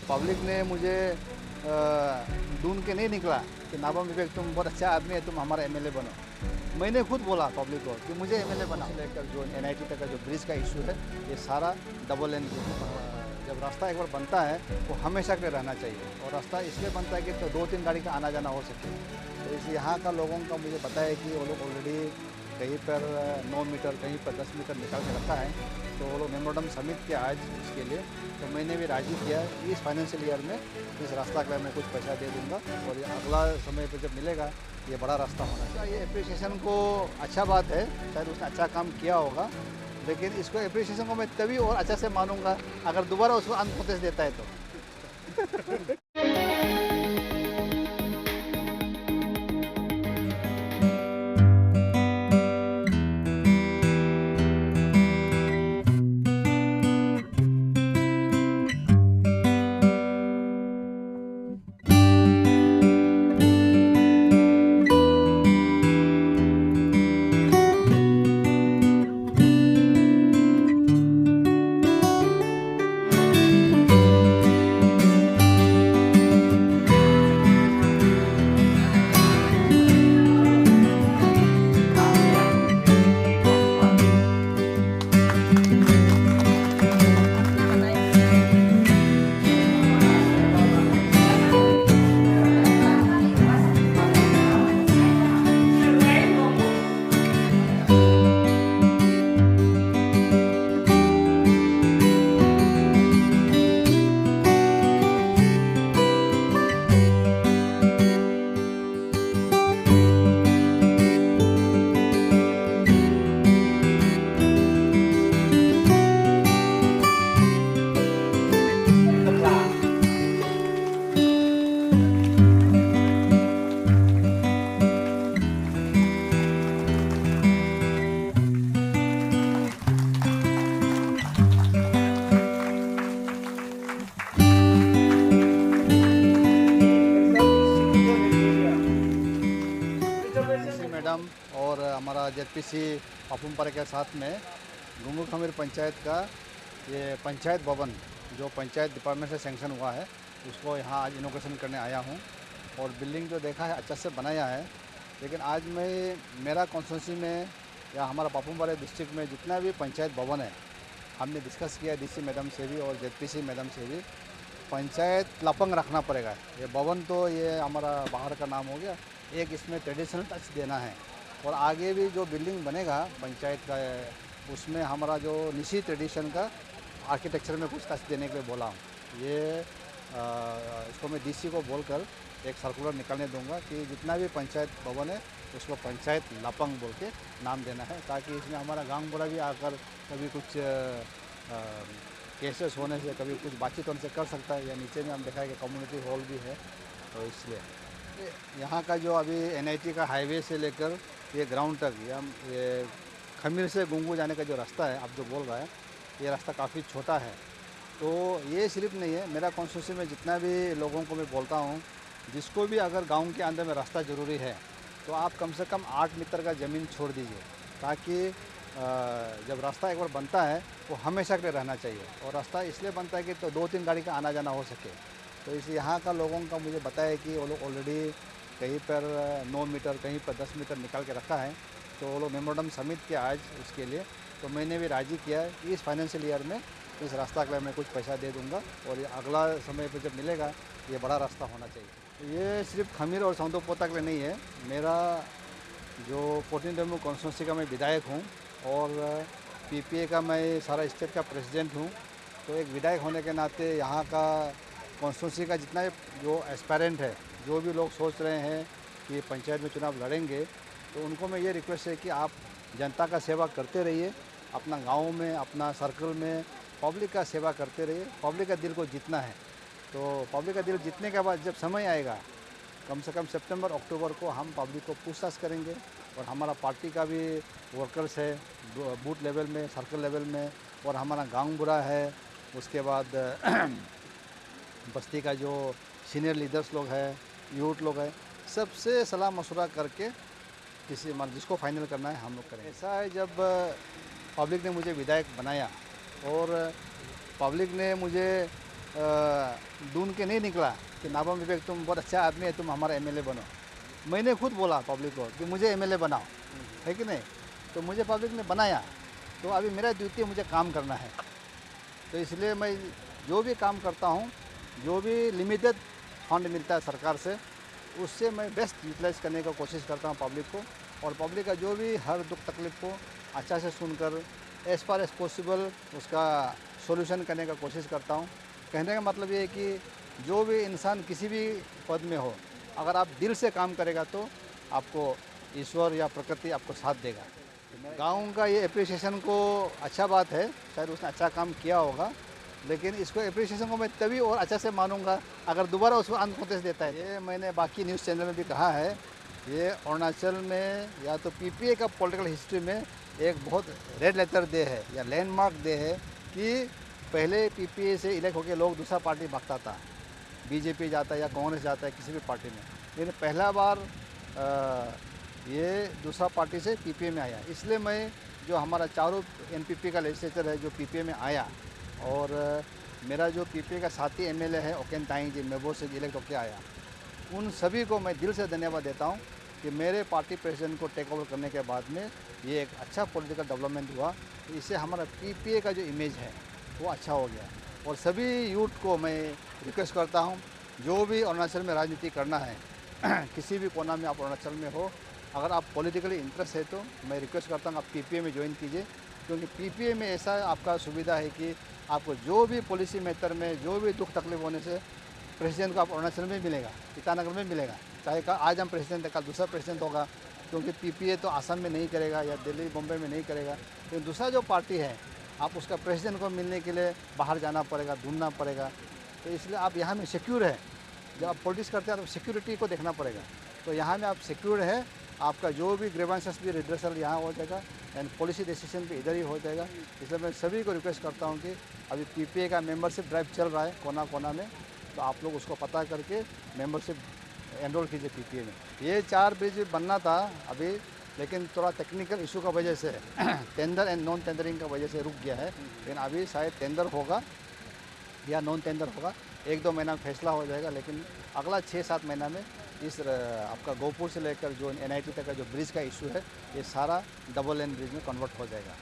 Public ने मुझे ढूंढ के नहीं निकला कि नाबम विवेक तुम बहुत अच्छा आदमी है, तुम हमारा एमएलए बनो। मैंने खुद बोला पब्लिक को कि मुझे एमएलए बना। लेकर जो एनआईटी तक का जो ब्रिज का इशू है, ये सारा डबल लेन जब रास्ता एक बार बनता है वो हमेशा के लिए रहना चाहिए। और रास्ता इसलिए बनता है कि तो 2-3 गाड़ी का आना जाना हो सके। तो इस यहाँ का लोगों का मुझे पता है कि वो लोग ऑलरेडी कहीं पर 9 मीटर, कहीं पर 10 मीटर निकाल के रखा है। तो वो लोग मेमोरेंडम सबमिट किया आज इसके लिए। तो मैंने भी राजी किया इस फाइनेंशियल ईयर में इस रास्ता के लिए मैं कुछ पैसा दे दूंगा। और ये अगला समय पर जब मिलेगा ये बड़ा रास्ता होना चाहिए। ये अप्रिसिएशन को अच्छा बात है, शायद उसने अच्छा काम किया होगा, लेकिन इसको अप्रिसिएशन को मैं तभी और अच्छा से मानूंगा अगर दोबारा उसको अनप्रोटेस्ट देता है तो। मैडम और हमारा जेडपीसी पापुमपारे के साथ में गुंगू खमीर पंचायत का ये पंचायत भवन जो पंचायत डिपार्टमेंट से सैंक्शन हुआ है उसको यहाँ आज इनोग्रेशन करने आया हूँ। और बिल्डिंग जो देखा है अच्छा से बनाया है, लेकिन आज मैं मेरा कॉन्स्टिट्यूंसी में या हमारा पापुमपारे डिस्ट्रिक्ट में जितना भी पंचायत भवन है हमने डिस्कस किया डीसी मैडम से भी और जेडपीसी मैडम से भी। पंचायत लपंग रखना पड़ेगा। ये भवन तो ये हमारा बाहर का नाम हो गया, एक इसमें ट्रेडिशनल टच देना है। और आगे भी जो बिल्डिंग बनेगा पंचायत का उसमें हमारा जो निशी ट्रेडिशन का आर्किटेक्चर में कुछ टच देने के लिए बोला हूँ। ये इसको मैं डीसी को बोलकर एक सर्कुलर निकालने दूंगा कि जितना भी पंचायत भवन है उसको पंचायत लपंग बोल के नाम देना है, ताकि इसमें हमारा गांव बड़ा भी आकर कभी कुछ केसेस होने से, कभी कुछ बातचीत होने से कर सकता है। या नीचे में हम देखा है कि कम्युनिटी हॉल भी है। तो इसलिए यहाँ का जो अभी एनआईटी का हाईवे से लेकर ये ग्राउंड तक ये खमीर से गुंगू जाने का जो रास्ता है आप जो बोल रहा है, ये रास्ता काफ़ी छोटा है। तो ये सिर्फ नहीं है, मेरा कॉन्स्टिट्यूंसी में जितना भी लोगों को मैं बोलता हूँ, जिसको भी अगर गांव के अंदर में रास्ता ज़रूरी है तो आप कम से कम 8 मीटर का ज़मीन छोड़ दीजिए, ताकि जब रास्ता एक बार बनता है वो हमेशा के लिए रहना चाहिए। और रास्ता इसलिए बनता है कि तो 2-3 गाड़ी का आना जाना हो सके। तो इस यहाँ का लोगों का मुझे पता है कि वो लोग ऑलरेडी कहीं पर 9 मीटर, कहीं पर 10 मीटर निकाल के रखा है। तो वो लोग मेमोरेंडम सबमिट किया आज उसके लिए। तो मैंने भी राजी किया कि इस फाइनेंशियल ईयर में इस रास्ता के लिए मैं कुछ पैसा दे दूंगा। और ये अगला समय पर जब मिलेगा ये बड़ा रास्ता होना चाहिए। ये सिर्फ खमीर और सौंदोपोता के लिए नहीं है। मेरा जो 14 डेमू कॉन्स्टिट्यूंसी का मैं विधायक हूँ और पीपीए का मैं सारा स्टेट का प्रेसिडेंट हूँ। तो एक विधायक होने के नाते यहाँ का कॉन्स्टिट्यूंसी का जितना जो एस्पायरेंट है, जो भी लोग सोच रहे हैं कि पंचायत में चुनाव लड़ेंगे, तो उनको मैं ये रिक्वेस्ट है कि आप जनता का सेवा करते रहिए, अपना गांव में, अपना सर्कल में पब्लिक का सेवा करते रहिए। पब्लिक का दिल को जीतना है। तो पब्लिक का दिल जीतने के बाद जब समय आएगा, कम से कम सितंबर अक्टूबर को हम पब्लिक को पूछताछ करेंगे। और हमारा पार्टी का भी वर्कर्स है बूथ लेवल में, सर्कल लेवल में, और हमारा गांव बुरा है, उसके बाद बस्ती का जो सीनियर लीडर्स लोग हैं, यूथ लोग हैं, सबसे सलाह मशवरा करके किसी जिसको फाइनल करना है हम लोग करेंगे। ऐसा है, जब पब्लिक ने मुझे विधायक बनाया और पब्लिक ने मुझे ढूंढ के नहीं निकला कि नाबम विवेक तुम बहुत अच्छा आदमी है, तुम हमारा एमएलए बनो। मैंने खुद बोला पब्लिक को कि मुझे एमएलए बनाओ, है कि नहीं? तो मुझे पब्लिक ने बनाया। तो अभी मेरा ड्यूटी मुझे काम करना है। तो इसलिए मैं जो भी काम करता हूँ, जो भी लिमिटेड फंड मिलता है सरकार से, उससे मैं बेस्ट यूटिलाइज करने का कोशिश करता हूँ पब्लिक को। और पब्लिक का जो भी हर दुख तकलीफ को अच्छा से सुनकर एज़ फार एज़ पॉसिबल उसका सॉल्यूशन करने का कोशिश करता हूँ। कहने का मतलब ये है कि जो भी इंसान किसी भी पद में हो, अगर आप दिल से काम करेगा तो आपको ईश्वर या प्रकृति आपको साथ देगा। गाँव का ये एप्रिसिएशन को अच्छा बात है, शायद उसने अच्छा काम किया होगा, लेकिन इसको एप्रिसिएशन को मैं तभी और अच्छा से मानूंगा अगर दोबारा उसको अननोटिस देता है। ये मैंने बाकी न्यूज़ चैनल में भी कहा है, ये अरुणाचल में या तो पीपीए का पॉलिटिकल हिस्ट्री में एक बहुत रेड लेटर डे है या लैंडमार्क डे है कि पहले पीपीए से इलेक्ट होकर लोग दूसरा पार्टी भागता था, बीजेपी जाता है या कांग्रेस जाता है किसी भी पार्टी में, लेकिन पहला बार ये दूसरा पार्टी से पीपीए में आया। इसलिए मैं जो हमारा चारों एनपीपी का लेजिस्लेचर है जो पीपीए में आया, और मेरा जो पीपीए का साथी एमएलए है ओकेन ताई जी मेबो से इलेक्ट होकर आया, उन सभी को मैं दिल से धन्यवाद देता हूं कि मेरे पार्टी प्रेसिडेंट को टेक ओवर करने के बाद में ये एक अच्छा पॉलिटिकल डेवलपमेंट हुआ। तो इससे हमारा पीपीए का जो इमेज है वो अच्छा हो गया। और सभी यूथ को मैं रिक्वेस्ट करता हूं, जो भी अरुणाचल में राजनीति करना है किसी भी कोना में आप अरुणाचल में हो, अगर आप पॉलिटिकली इंटरेस्ट है तो मैं रिक्वेस्ट करता हूँ आप पीपीए में ज्वाइन कीजिए, क्योंकि पीपीए में ऐसा आपका सुविधा है कि आपको जो भी पॉलिसी मैटर में जो भी दुख तकलीफ होने से प्रेसिडेंट को आप अरुणाचल में मिलेगा, ईटानगर में मिलेगा। चाहे आज हम प्रेसिडेंट है, कल दूसरा प्रेसिडेंट होगा, क्योंकि पीपीए तो आसाम में नहीं करेगा या दिल्ली बम्बई में नहीं करेगा। लेकिन दूसरा जो पार्टी है, आप उसका प्रेसिडेंट को मिलने के लिए बाहर जाना पड़ेगा, ढूंढना पड़ेगा। तो इसलिए आप यहाँ में सिक्योर है। जब आप पॉलिटिक्स करते हैं तो सिक्योरिटी को देखना पड़ेगा। तो यहाँ में आप सिक्योर है, आपका जो भी ग्रीवेंसेस भी रिड्रेसल यहाँ हो जाएगा एंड पॉलिसी डिसीजन भी इधर ही हो जाएगा। इसलिए मैं सभी को रिक्वेस्ट करता हूँ कि अभी पीपीए का मेंबरशिप ड्राइव चल रहा है कोना कोना में, तो आप लोग उसको पता करके मेंबरशिप एनरोल कीजिए पीपीए में। ये 4 ब्रिज बनना था अभी, लेकिन थोड़ा टेक्निकल इशू का वजह से टेंडर एंड नॉन टेंडरिंग का वजह से रुक गया है। लेकिन अभी शायद टेंडर होगा या नॉन टेंडर होगा, 1-2 महीना में फैसला हो जाएगा। लेकिन अगला 6-7 महीना में इस आपका गोपुर से लेकर जो एनआईटी तक का जो ब्रिज का इशू है, ये सारा डबल लेन ब्रिज में कन्वर्ट हो जाएगा।